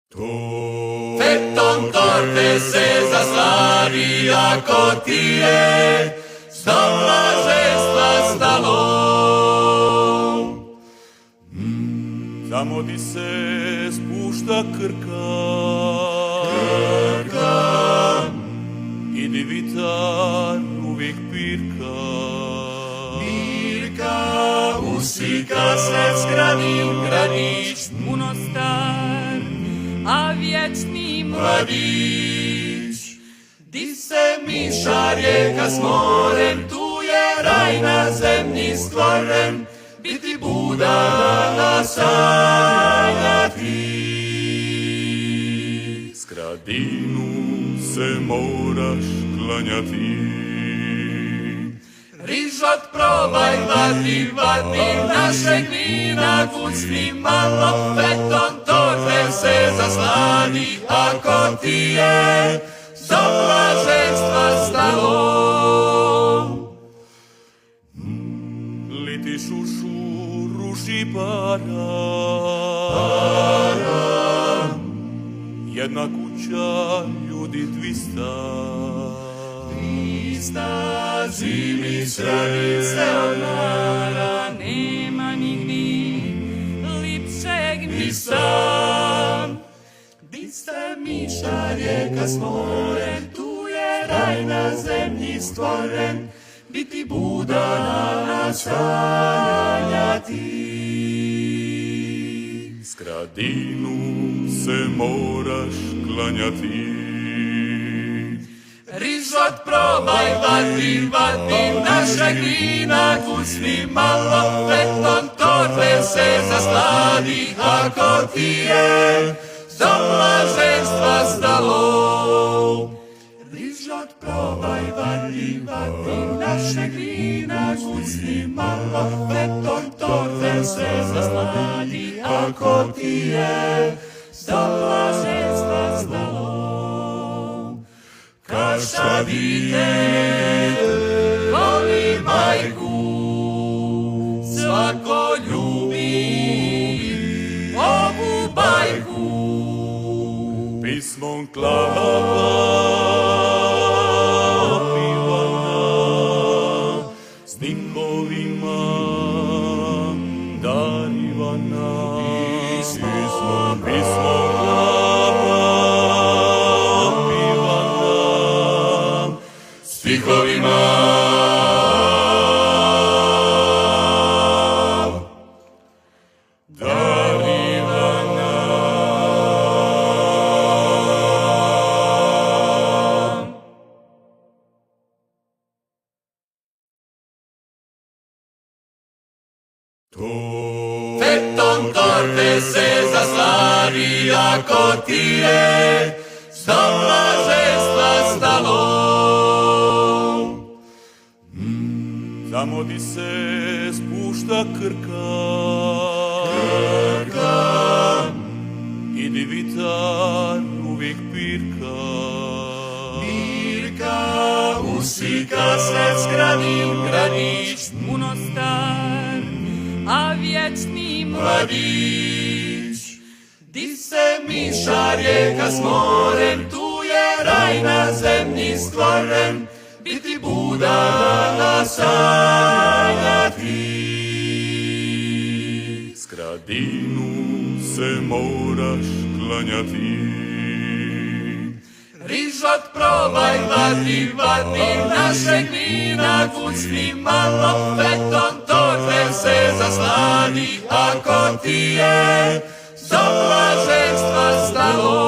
Fetom torte se zaslavi, ako ti je sto blaženstva stalo. Tamo di se spušta krka, i di vitar uvijek pirka. Usika se zgradi gradić, puno star, a vječni mladić. Di se miša rijeka s morem, tu je raj na zemlji stvoren, biti budala sanjati. Skradinu se moraš klanjati. Rižot probaj, vadi, našeg vina kucni malo, fetom torte se zasladi, ako ti je do blaženstva stalo. Litiš u šuru šipara, jedna kuća, ljudi 200. Zimi stranice od nara, nema nigdje lipšeg mista. Di se miša rijeka s morem, tu je raj na zemlji stvoren, biti budala sanjati. Skradinu se moraš klanjati. Rižot probaj, vadi, našeg vina kucni malo, fetom torte se zasladi, ako ti je do blaženstva stalo. Rižot probaj, vadi, našeg vina kucni malo, fetom torte se zasladi, ako ti je do blaženstva stalo. Kaša dite voli majku, svako ljubi ovu bajku. Pismom klava opivana, stihovima darivana. Pismom klava stihovima darivana. Fetom torte se zaslavi, ako ti je do blaženstva stalo. Tamo di se spušta krka, i di vitar uvijek pirka. Usika se zgradi gradić, puno star, a vječni mladić. Di se miša rijeka s morem, tu je raj na zemlji stvoren, biti budala sanjati. Skradinu se moraš klanjati. Rižot probaj, vadi, našeg vina kucni malo, fetom torte se zasladi, ako ti je do blaženstva stalo.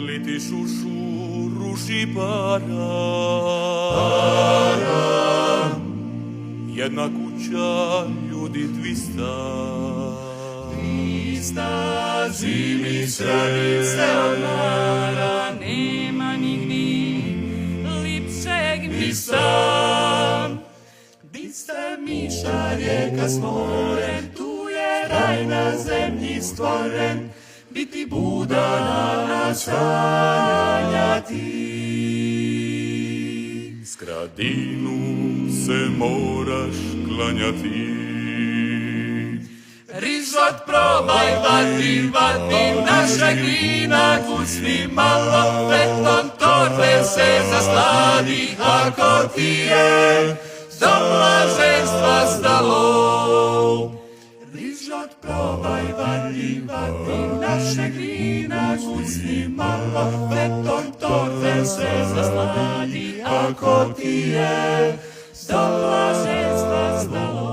Litiš u šuru šipara, jedna kuća, ljudi 200. Zimi stranice od nara, nema nigdje lipšeg mista. Di se miša rijeka s morem, tu je raj na zemlji stvoren, biti budala sanjati. Skradinu se moraš klanjati. Rizot probaj, vadi našeg vina, kucni malo, beton torbe se zasladi, ako ti je do blaženstva stalo. Rizot probaj, vadi našeg vina, kucni malo, beton torbe se zasladi, ako ti je do blaženstva stalo.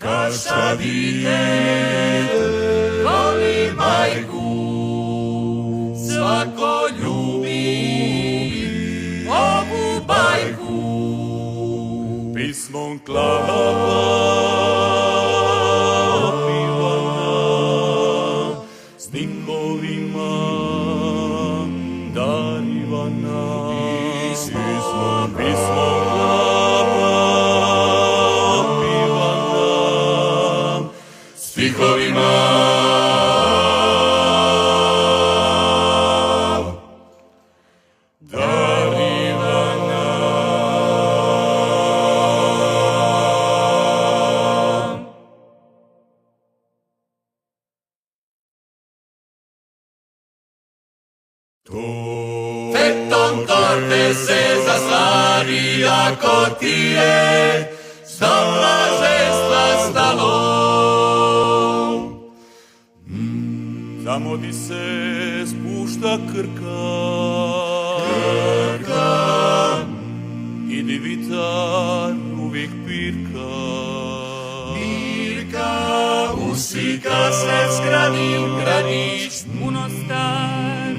Kaša dite voli majku, svako ljubi ovu bajku. Pismom klapa opivana, stihovima darivana. Pismom klapa stihovima darivana. Beton torbe se zasladi, ako ti je do blaženstva stalo. Tamo di se spušta krka, i di vitar uvijek pirka. Usika se zgradi gradić, puno star,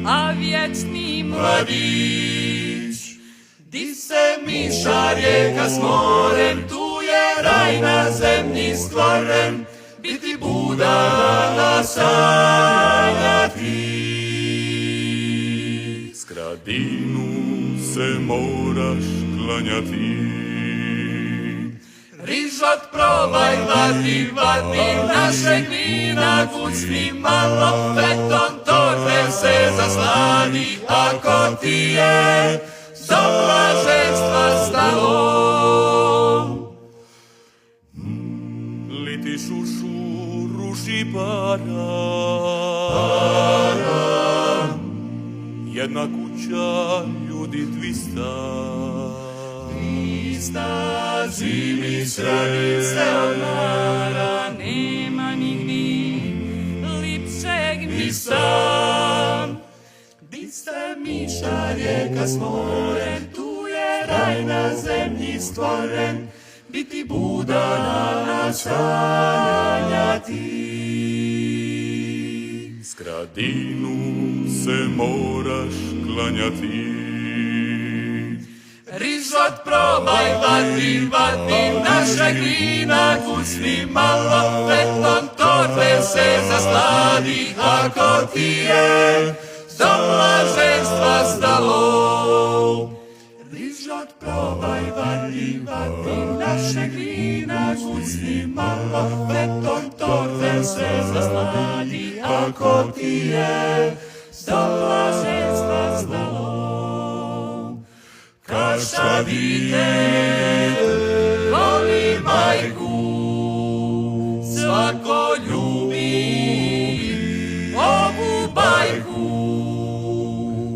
a vječni mladić. Di se miša rijeka s morem, tu je raj na zemlji stvoren, biti budala sanjati. Skradinu se moraš klanjati. Rizot probaj, vadi našeg vina, kucni malo, beton torbe se zasladi, ako ti je do blaženstva stalo. Liti šušu ruši para, jedna kuća, ljudi 200. Zimi stranice odmara, nema nigdje lipšeg mjesta. Di se miša rijeka s morem, tu je raj na zemlji stvoren, biti budala sanjati. Skradinu se moraš klanjati. Rizot probaj, vadi našeg vina, kucni malo, beton torbe se zasladi, ako ti je do blaženstva stalo. Rizot probaj, vadi našeg vina, kucni malo, beton torbe se zasladi, ako ti je do blaženstva stalo. Kaša dite voli majku, svako ljubi ovu bajku.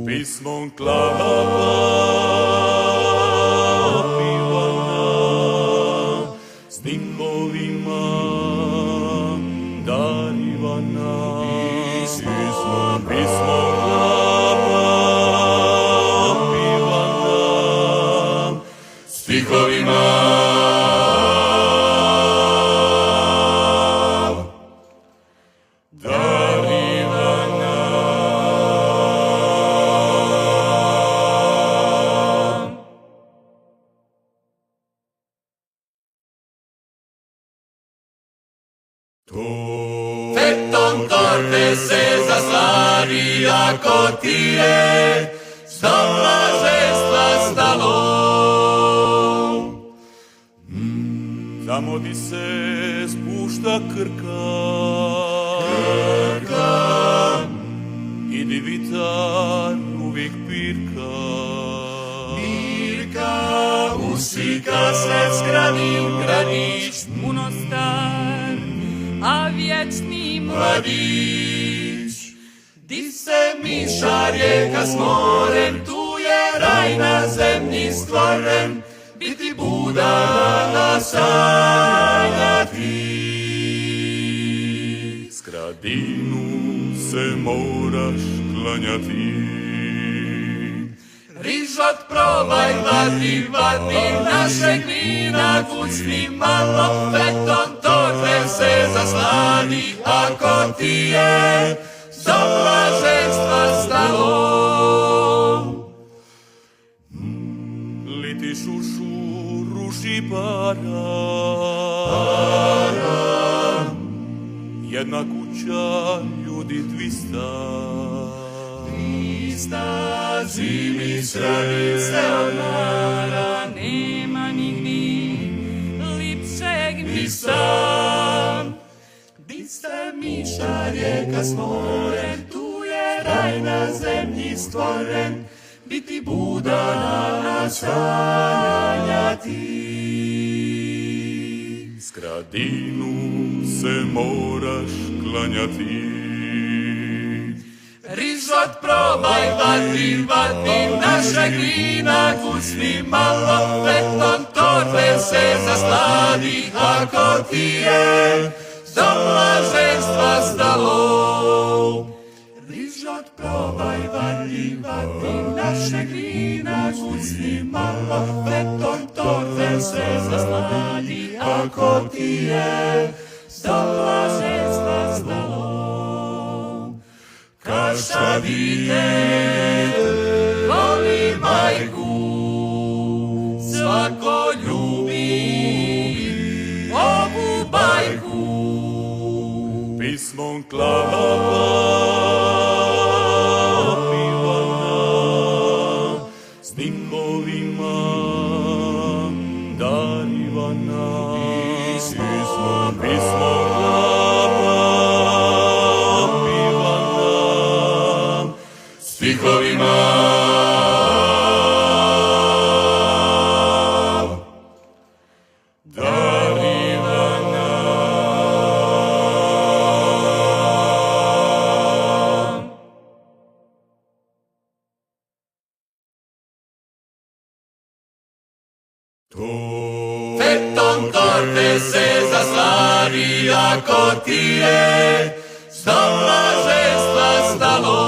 Pismom klapa opivana, stihovima darivana. Pismom klapa stihovima darivana. Beton torbe se zasladi, ako ti je do blaženstva stalo. Tamo di se spušta krka, i di vitar uvijek pirka. Usika se zgradi gradić, puno punostar, a vječni mladić. Di se miša rijeka s morem, tu je raj na zemlji stvoren, biti budala sanjati. Skradinu se moraš klanjati. Rižot probaj, vadi, našeg vina kucni malo, beton torbe se zasladi, ako ti je do blaženstva stalo. Liti šušu, ruši para, jedna kuća, ljudi 200 zimi stranice odmara, nema nigdje lipšeg mjesta. Di se miša rijeka s morem, tu je raj na zemlji stvoren, biti budala sanjati. Skradinu se moraš klanjati. Rižot probaj, vadi, našeg vina kucni malo, beton torbe se zasladi, ako ti je do blaženstva stalo. Rižot probaj, vadi, našeg vina kucni malo, beton torbe se zasladi, ako ti je do blaženstva stalo. Kaša dite voli majku, svako ljubi ovu bajku. Pismom klapa opivana, stihovima darivana. Pismom klapa stihovima darivana. Beton torbe se zasladi, ako ti je do blaženstva stalo.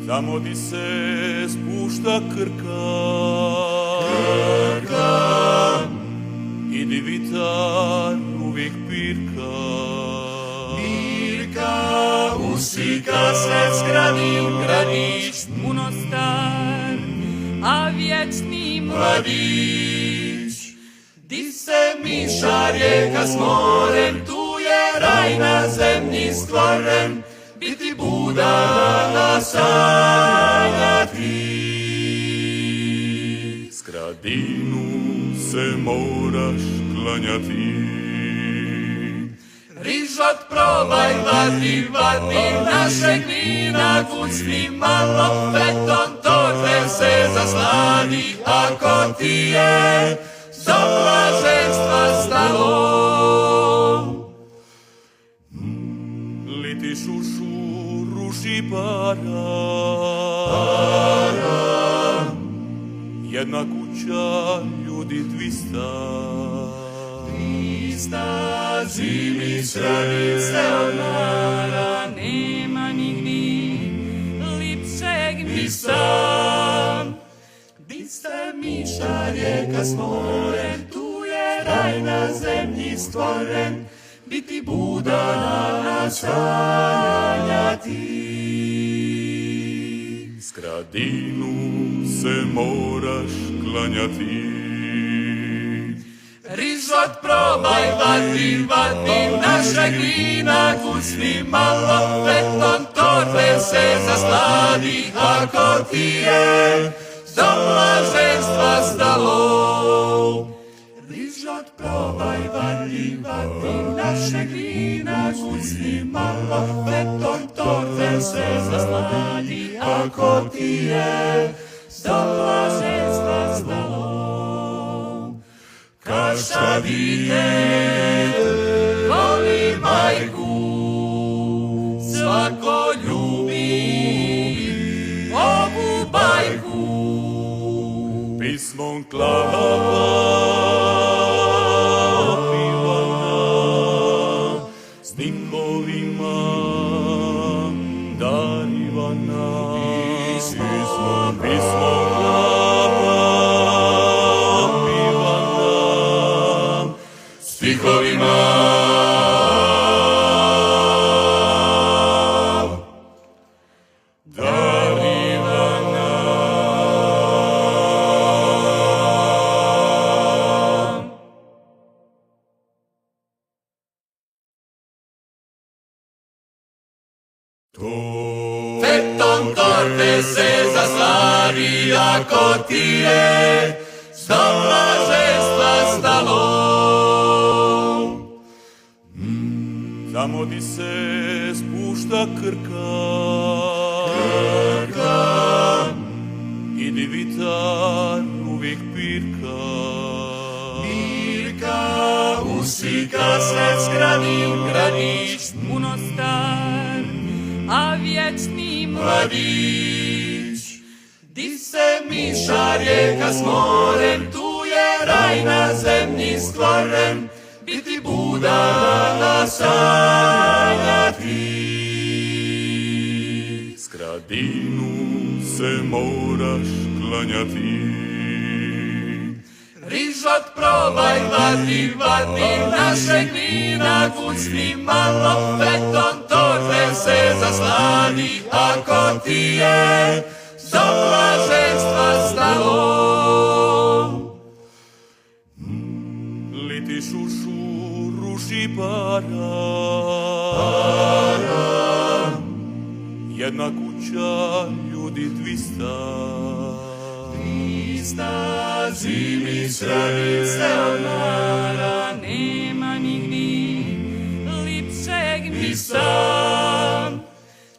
Tamo di se spušta krka, i di vitar uvijek pirka. Usika se zgradim gradić, punostar, a vječni mladić. Di se miša rijeka s morem, tu je raj na zemlji stvoren, biti budala sanjati. Skradinu se moraš klanjati. Rižot probaj, vadi, našeg vina kucni malo, beton torbe se zasladi, ako ti je do blaženstva stalo. Liti šušu, ruši para, jedna kuća, ljudi 200 zimi stranice odmara, nema nigdje lipšeg mjesta. Di se miša rijeka s morem, tu je raj na zemlji stvoren, biti budala sanjati. Skradinu se moraš klanjati. Rižot probaj, vadi, našeg vina kucni malo, beton torbe se zasladi, ako ti je do blaženstva stalo. Rižot probaj, vadi, našeg vina kucni malo, beton torbe se zasladi, ako ti je do blaženstva stalo. Kaša dite voli majku, svako ljubi ovu bajku. Pismom klapa opivana, stihovima darivana. Pismom klapa opivana, Stihovima Fetom torte se zaslavi, ako ti je do blaženstva stalo. tamo di se spušta krka, i di vitar uvijek pirka. Usika se zgradi gradić, puno star, a vječni mladić. Di se miša rijeka s morem, tu je raj na zemlji stvoren, biti budala sanjati. Skradinu se moraš klanjati. Rižot probaj, vati, našeg vina kucni malo, fetom torte se zasladi, ako ti je do blaženstva stalo. Liti šušu ruši para, jedna kuća, ljudi 200. Zimi stranice odmara, nema nigdi lipšeg mista.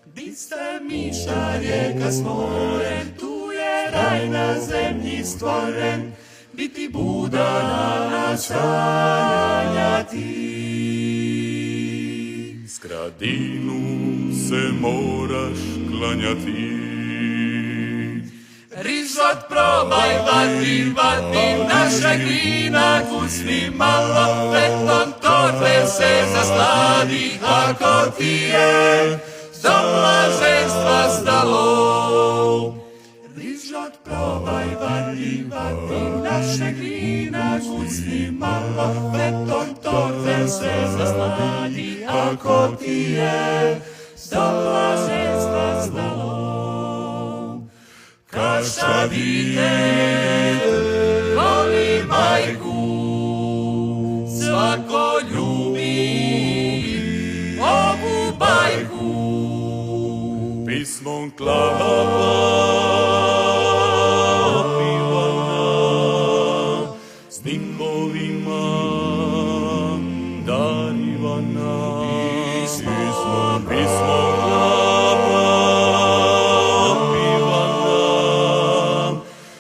Di se miša rijeka s morem, tu je raj na zemlji stvoren, biti budala sanjati. Skradinu se moraš klanjati. Rižot probaj, vati, našeg vina kucni malo, fetom torte se zasladi, ako ti je do blaženstva stalo. Rižot probaj, vati, našeg vina kucni malo, fetom torte se zasladi, ako ti je do blaženstva stalo. Kaša dite voli majku, svako ljubi ovu bajku. Pismom klapa opivana, stihovima darivana. Pismom klapa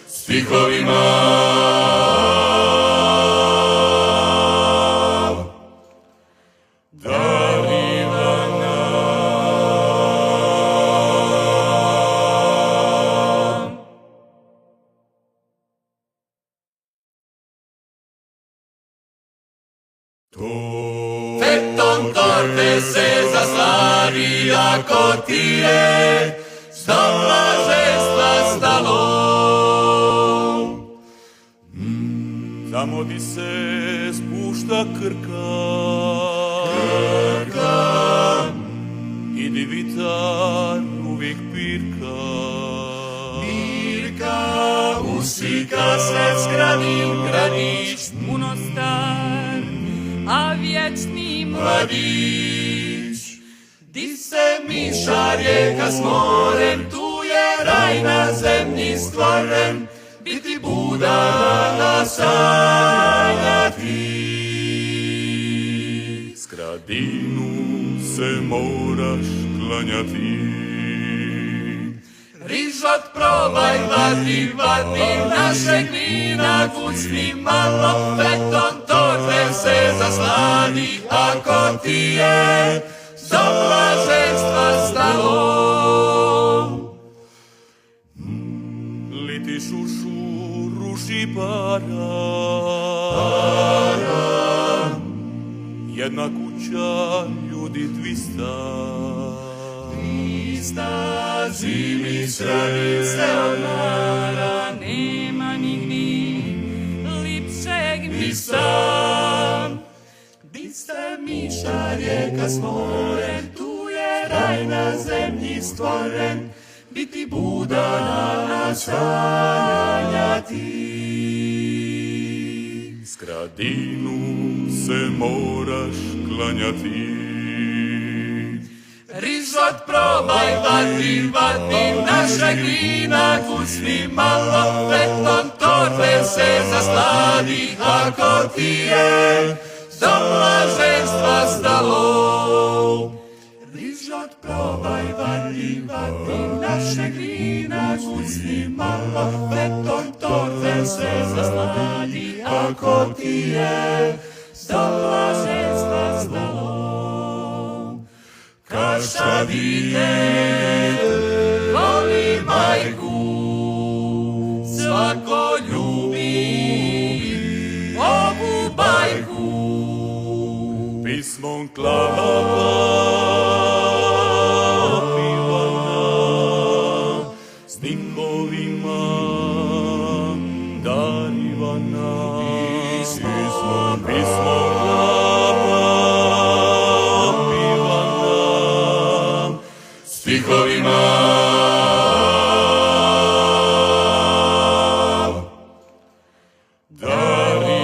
stihovima darivana. Fetom torte se zasladi, ako ti je do blaženstva stalo. tamo di se spušta krka, i di vitar uvijek pirka. Usika se zgradi gradić, puno star, a vječni mladić. Di se miša rijeka s morem, tu je raj na zemlji stvoren, biti budala sanjati. Skradinu se moraš klanjati. Rižot probaj, vati, našeg vina kucni malo, fetom torbe se zasladi, ako ti je do blaženstva stalo. Litiš u šuru šipara, jedna kuća, ljudi 200. Zimi stranice od mara, nema nigdi lipšeg mista. Di ste miša rijeka s morem, tu je raj na zemlji stvoren, biti budana sanjanja ti. Skradinu se moraš klanjati. Rižot probaj, vati, našeg vina kucni malo, beton torbe se zasladi, ako ti je do blaženstva stalo. Rižot probaj, vati, našeg vina kucni malo, beton torbe se zasladi, ako ti je do blaženstva stalo. Kaša dite voli majku, svako ljubi ovu bajku. Pismom klava pivana, stihovima darivana. Pismom klava stihovima darivana.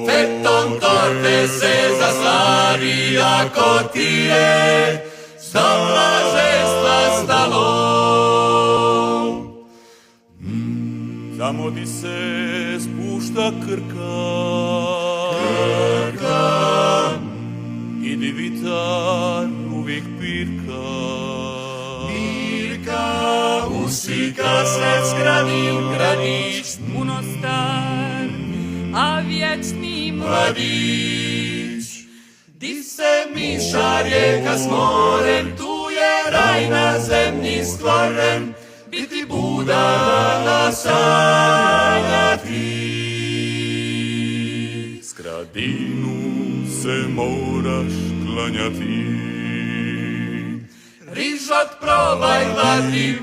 Beton torbe se zasladi, ako ti je do blaženstva stalo. Tamo di se spušta krka, i di vitar uvijek pirka. Usika se zgradim gradić, puno star, a vječni mladić. Di se miša rijeka s morem, tu je raj na zemlji stvoren, biti budana sanjanja ti. Skradinu se moraš klanjati. Rižot probaj, vati,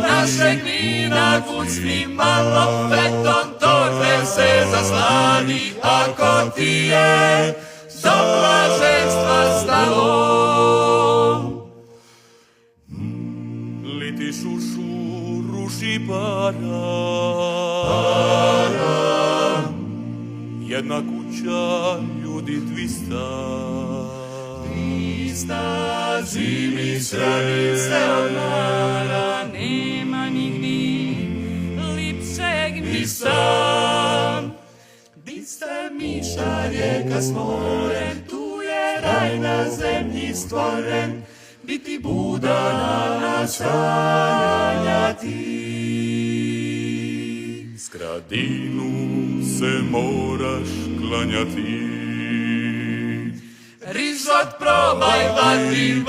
našeg vina kucni malo, beton torbe se zasladi, ako ti je do blaženstva stalo. Litiš u šuru šipara, jedna kuća, ljudi 200. Zimi stranice od mara, nema nigdi lipšeg mista. Di ste miša rijeka s morem, tu je raj na zemlji stvoren, biti budana sanjanja ti. Skradinu se moraš klanjati. Rižot probaj, vati,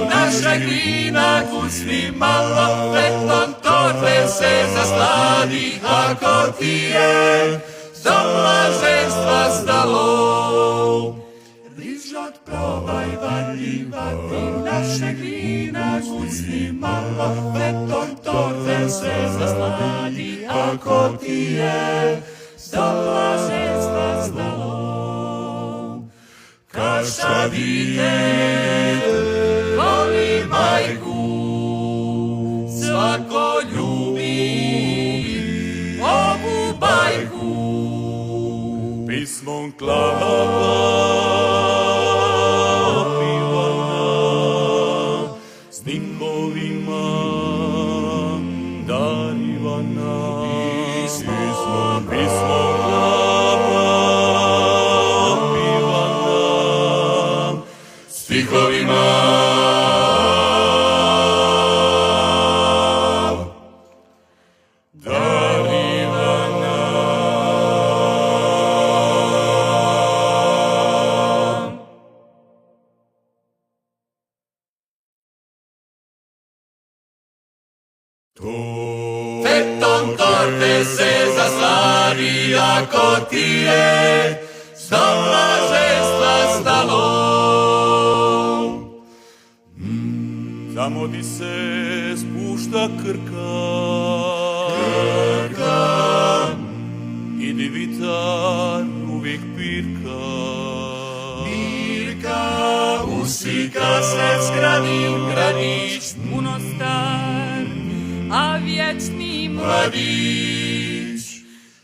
našeg vina kucni malo, beton torbe se zasladi, ako ti je do blaženstva stalo. Rižot probaj, vati, našeg vina kucni malo, beton torbe se zasladi, ako ti je do blaženstva stalo. Kaša dite voli majku, svako ljubi ovu bajku. Pismom klava pivana, stihovima darivana. Pismom klava pivana, stihovima. Feton torte se zasladi, ako ti je do blaženstva stalo. Tamo di se spušta krka, i di vitar uvijek pirka. Usika se zgradim gradić, puno star, a vječni mladić.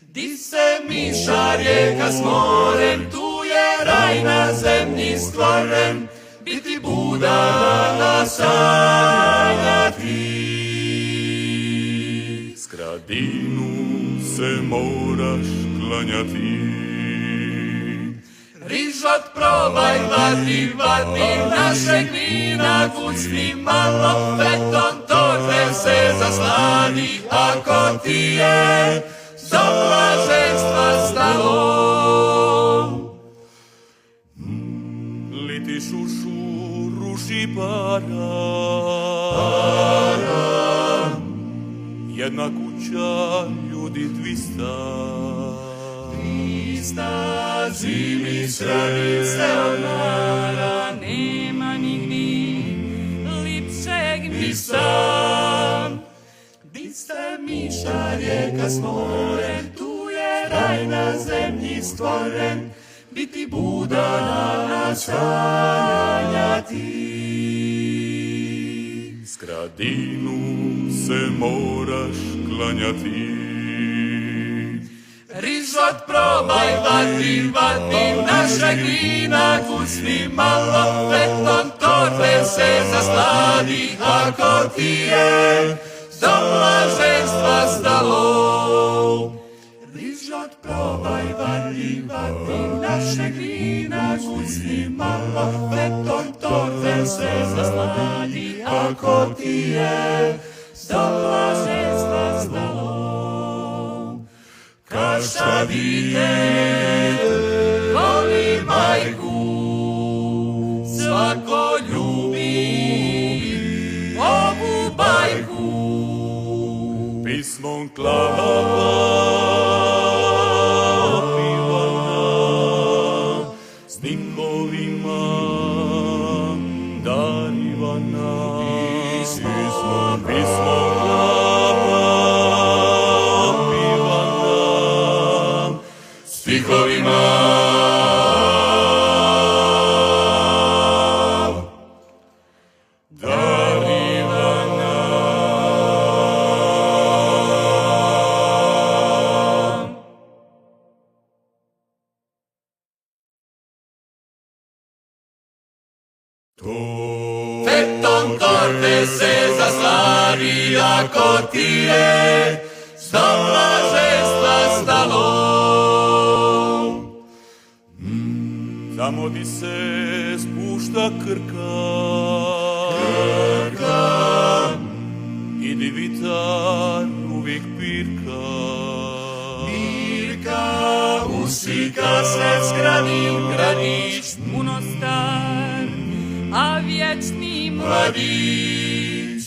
Di se miša rijeka s morem, tu je raj na zemlji stvoren, biti budala sanjati. Skradinu se moraš klanjati. Rižot probaj, vati, našeg vina kucni malo, feton torte se zasladi, ako ti je do blaženstva stalo. Liti šušu, ruši para, jedna kuća, ljudi 200. Zimi stranice od nara, nema nigdje lipšeg mjesta. Di se miša rijeka s morem, tu je raj na zemlji stvoren, biti budala sanjati. Skradinu se moraš klanjati. Rižot probaj, vati, našeg vina kucni malo, feton torte se zasladi, ako ti je do blaženstva stalo. Rižot probaj, vati, našeg vina kucni malo, feton torte se zasladi, ako ti je do blaženstva stalo. Kaša dite voli majku, svako ljubi ovu bajku. Pismom klapa opivana, stihovima darivana. Pismom klapa stihovima. Darivana. Feton torte se zasladi, ako ti je do blaženstva stalo. Tamo di se spušta krka, i di vitar uvijek pirka. Usika se zgradim gradić, puno star, a vječni mladić.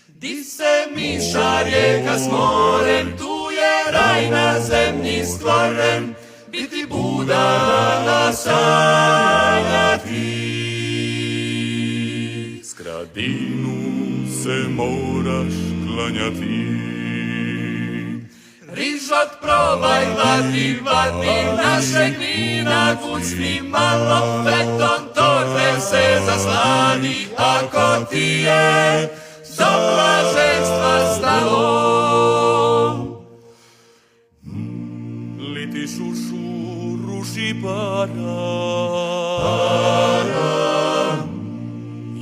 Di se miša rijeka s morem, tu je raj na zemlji stvoren, biti budala sanjati. Skradinu se moraš klanjati. Rižot probaj, vati, našeg vina kucni malo, feton torte se zasladi, ako ti je do blaženstva stalo. Liti šušu, ruši para,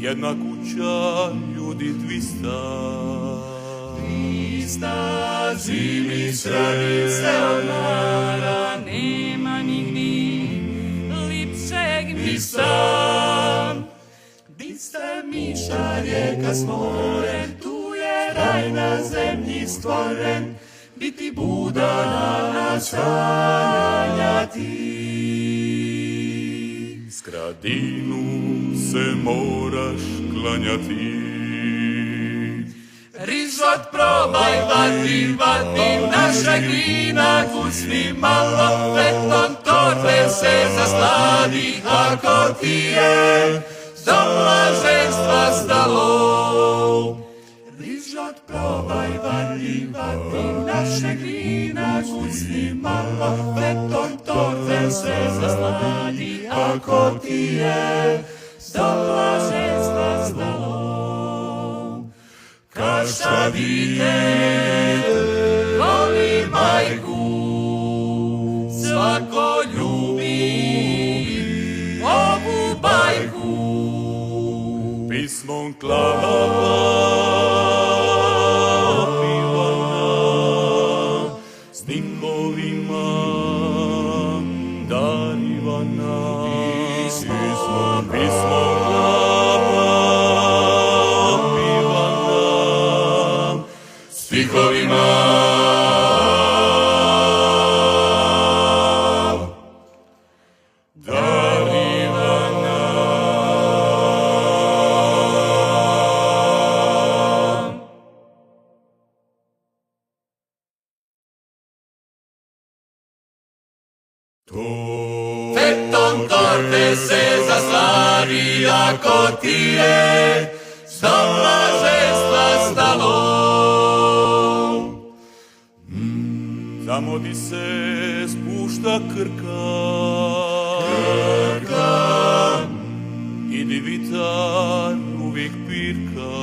jedna kuća, ljudi 200. Zimi stranice od nara, nema nigdje lipšeg mjesta. miša rijeka s morem, tu je raj na zemlji stvoren, biti Buda na sanjanja ti. Skradinu se moraš klanjati. Rižot probaj, vati, našeg vina kucni malo, petom torbe se zasladi, ako ti je do blaženstva stalo. Rižot probaj, vati, našeg vina kucni malo, petom torbe se zasladi, ako ti je do blaženstva stalo. Kaša dite voli majku, svako ljubi ovu bajku. Pismom klapa opivana, stihovima darivana. Pismom klapa stihovima darivana. Petom torte se zasladi, ako ti je do blaženstva stalo. Tamo di se spušta krka, i di vitar uvijek pirka.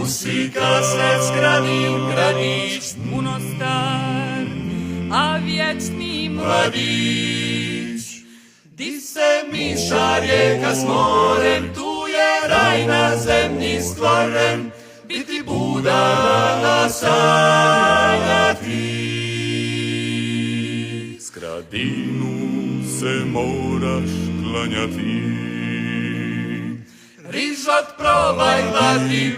Usika se zgradim gradić, puno star, a vječni mladić. Di se miša rijeka s morem, tu je raj na zemlji stvoren, biti Buda na sanjanja ti. Skradinu se moraš klanjati. Rižot probaj, vati,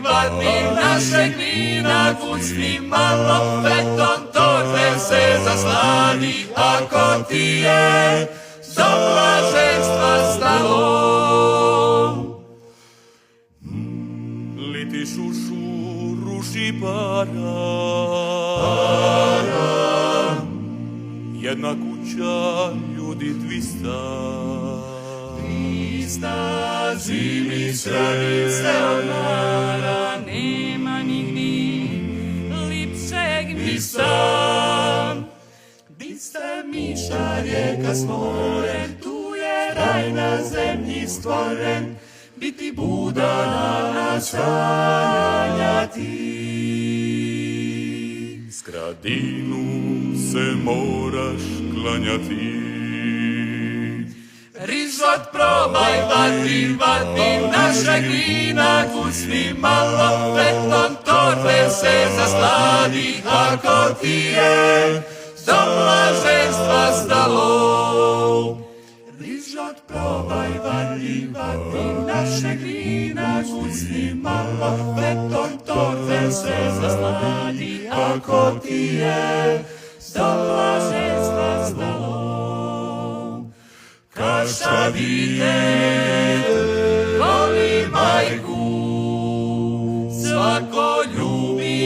našeg vina kucni malo, petom torbe se zasladi, ako ti je do blaženstva stalo. Liti šušu ruši para, jedna kuća, ljudi 200. Zimi stranice odmara, nema nigdi lipšeg mista. Di se miša rijeka s morem, tu je raj na zemlji stvoren, biti Buda na sanjanja ti. Skradinu se moraš klanjati. Rižot probaj, vati, našeg vina kucni malo, petom torbe se zasladi, ako ti je do blaženstva stalo. Rižot probaj, vati, našeg vina kucni malo, petom torbe se zasladi, ako ti je do blaženstva stalo. Kaša dite voli majku, svako ljubi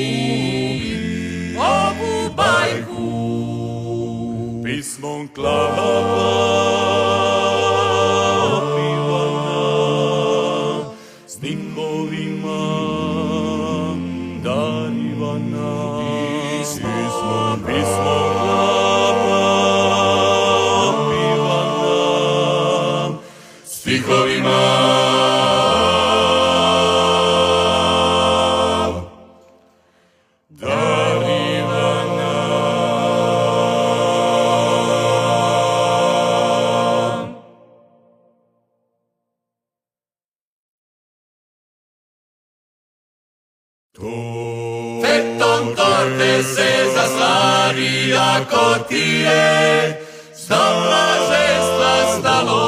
ovu bajku. Pismom klapa opivana, stihovima darivana. Pismom klapa stihovima darivana. Petom torbe se zasladi, ako ti je do blaženstva stalo.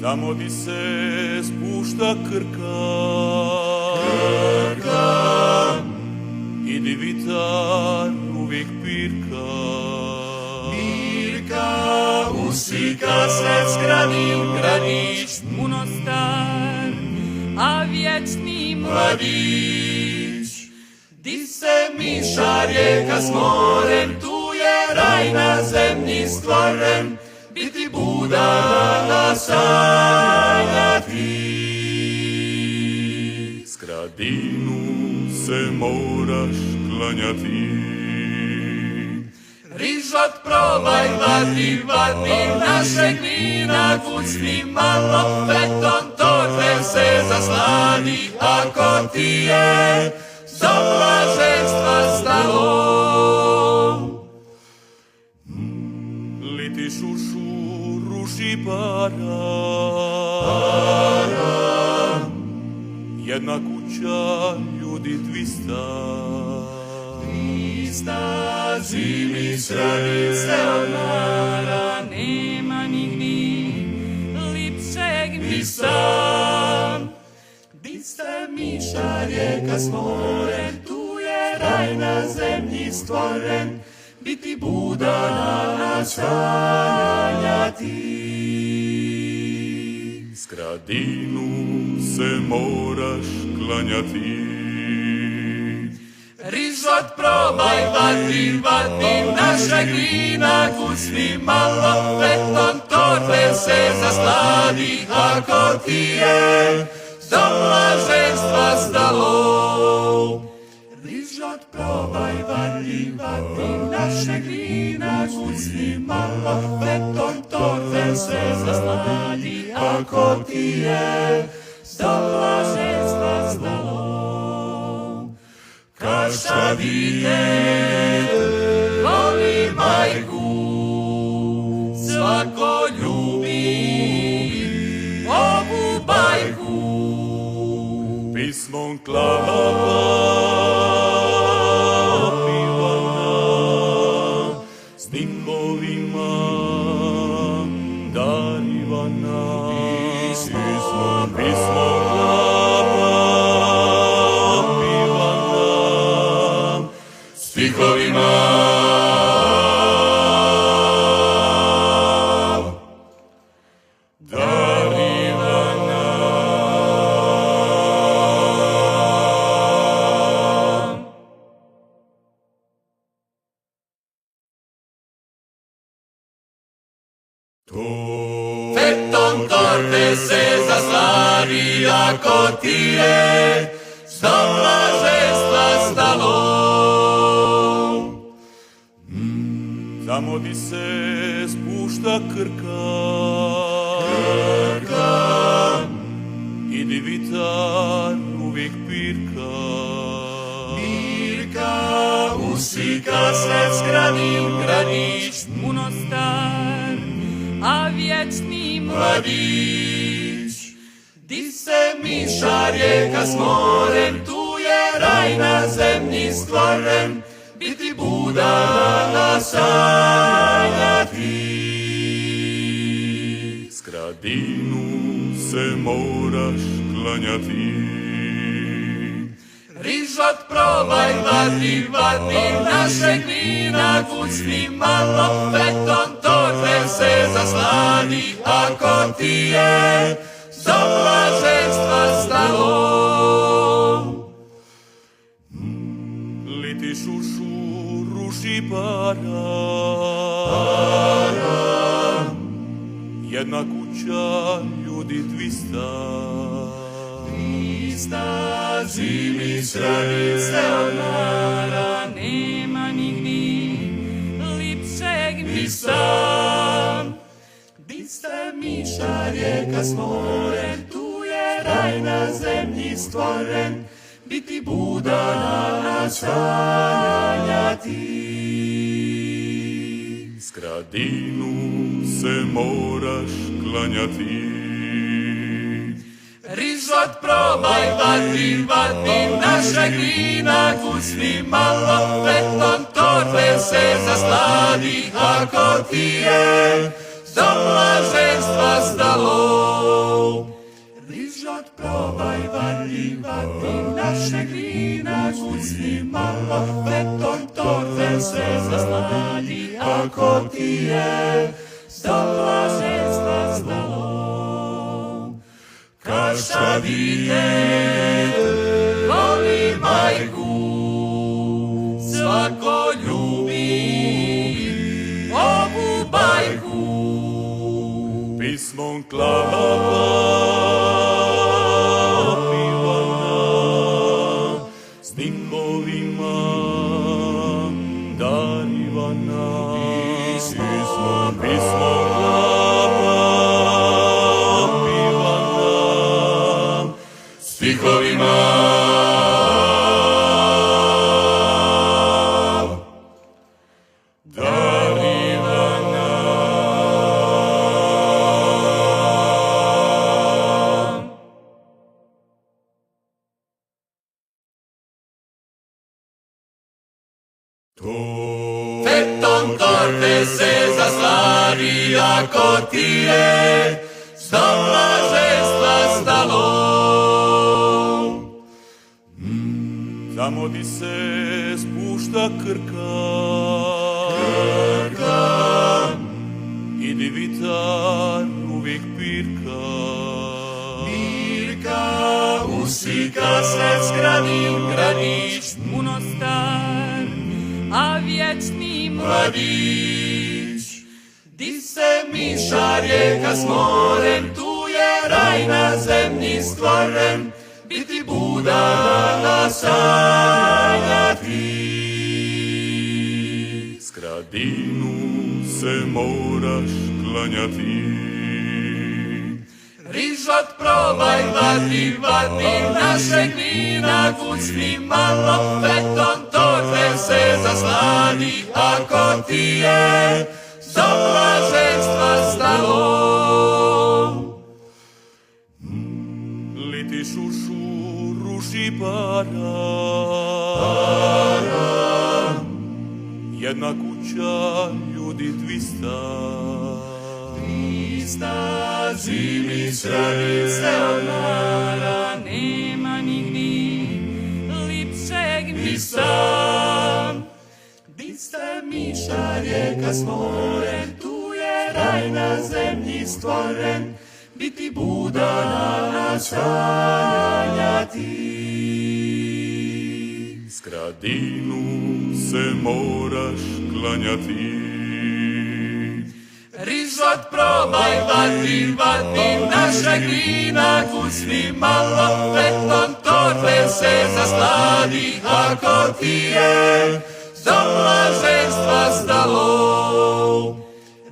Tamo di se spušta krka, i di vitar uvijek pirka. Usika se zgradi gradić, puno star, a vječni mladić. Di se miša rijeka s morem, tu je raj na zemlji stvoren, biti budala nasanjati. Skradinu se moraš klanjati. Rižot probaj, vadi, našeg vina kucni malo, beton torbe se zasladi, ako ti je do blaženstva stalo. Litiš u šuru šipara, jedna kuća, ljudi 200. Zimi srani se odmara, nema nigdje lipšeg mjesta. Di se miša rijeka s morem, tu je raj na zemlji stvoren, biti budala nasanjati. Skradinu se moraš klanjati. Rižot probaj, vadi, našeg vina kucni malo, beton torbe se zasladi, ako ti je do blaženstva stalo. Rižot probaj, vadi, našeg vina kucni malo, beton torbe se zasladi, ako ti je do blaženstva stalo. Kaša dite voli majku, svako ljubi ovu bajku. Pismom klava opivana, stihovima darivana. Pismom klava stihovima darivana. Beton torbe se zasladi, ako ti je do blaženstva stalo. Tamo di se spušta krka, i di vitar uvijek pirka. Usika se zgradi gradić, puno star, a vječni mladić. Di se miša rijeka s morem, tu je raj na zemlji stvoren, biti budala nasanjati. Skradinu se moraš klanjati. Rižot probaj, vadi, našeg vina kucni malo, beton torbe se zasladi, ako ti je do blaženstva stalo. Litiš u šuru šipara, jedna kuća, ljudi 200. Zimi srani se odmara, nema nigdje lipšeg mjesta. Di se miša rijeka s morem, tu je raj na zemlji stvoren, biti budala nasanjati. Skradinu se moraš klanjati. Rižot probaj, vadi, našeg vina kucni malo, beton torbe se zasladi, ako ti je do blaženstva stalo. Život probaj varivati, našeg vina kucni malo, beton torte se zasladi, ako ti je do blaženstva stalo. Kaša dite voli majku, svako ljubi ovu bajku. Pismom klapa Ivana, stihovima darivana. Pismom klapa Ivana, Stihovima Beton torte se zasladi, ako ti je do blaženstva stalo. tamo di se spušta krka, i di vitar uvijek pirka. Usika se zgradim gradić, puno star, a vječni mladić. Di se miša rijeka s morem, tu je raj na zemlji stvoren, biti budala sanjati. Skradinu se moraš klanjati. Rižot probaj vati, našeg vina kucni malo, beton torte se zasladi, ako ti je do blaženstva stalo. Liti šušu ruši para, jedna kuća, ljudi 200. Zimi stranice odmara, nema nigdi lipšeg mjesta. Di se miša rijeka s morem, tu je raj na zemlji stvoren, biti budala sanjati. Skradinu se moraš klanjati. Rižot probaj vati, našeg vina kucni malo, beton torte se zasladi, ako ti je do blaženstva stalo.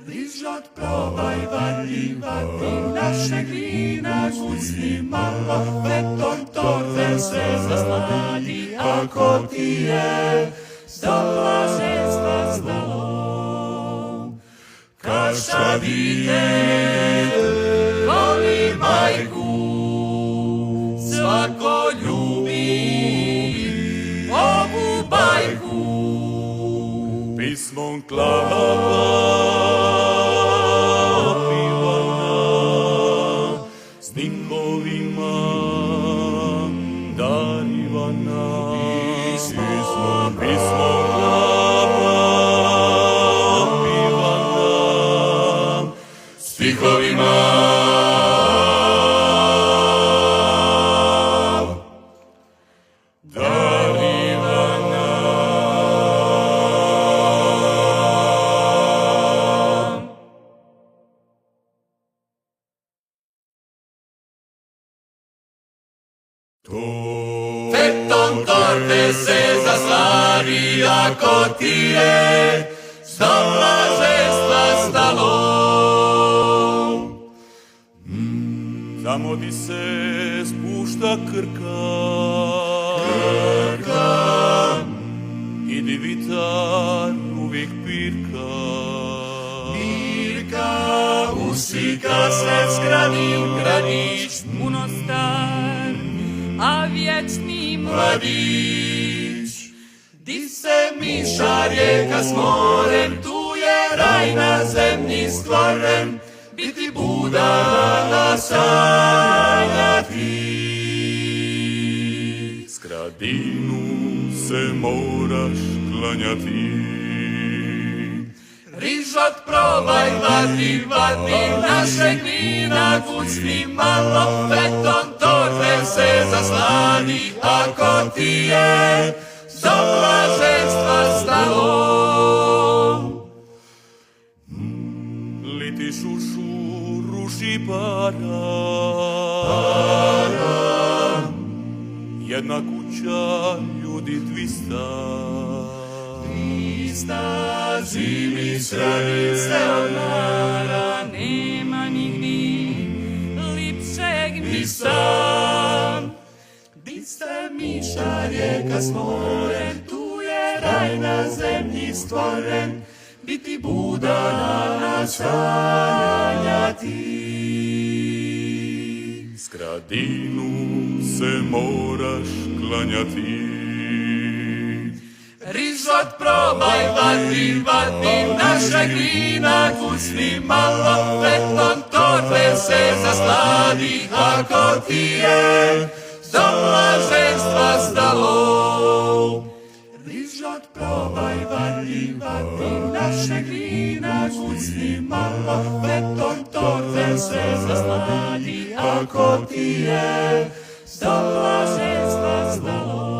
Rižot probaj vati, našeg vina kucni malo, beton torte se zasladi, ako ti je do blaženstva stalo. Kaša dite voli majku, svako ljubi ovu bajku. Pismom klapa Ivana, stihovima darivana. Pismom klapa Stihovima darivana. Beton torte se zasladi, ako ti je do blaženstva stalo. Tamo di se spušta krka, i di vitar uvijek pirka. Usika se zgradim gradić, puno star, a vječni mladić. Di se miša rijeka s morem, tu je raj na zemlji stvoren, biti budala sanjati. Skradinu se moraš klanjati. Rižot probaj, vadi, našeg vina kucni malo, fetom torbe se zasladi, ako ti je do blaženstva stalo. Liti šušu, ruši para, jedna kuća, ljudi 200. Zimi stranice od nara, nema nigdje lipšeg mista. Di ste miša rijeka s morem, tu je raj na zemlji stvoren, biti budana sanjanja ti. Skradinu se moraš klanjati. Rižot probaj, vadi, našeg vina kucni malo, fetom torbe se zasladi, ako ti je do blaženstva stalo. Rižot probaj, vadi, našeg vina kucni malo, fetom torbe se zasladi, ako ti je do blaženstva stalo.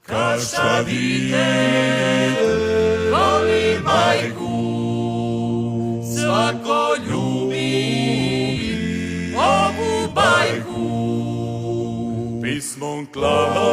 Kaša dite voli majku, svako ljubi ovu bajku. Pismom klapa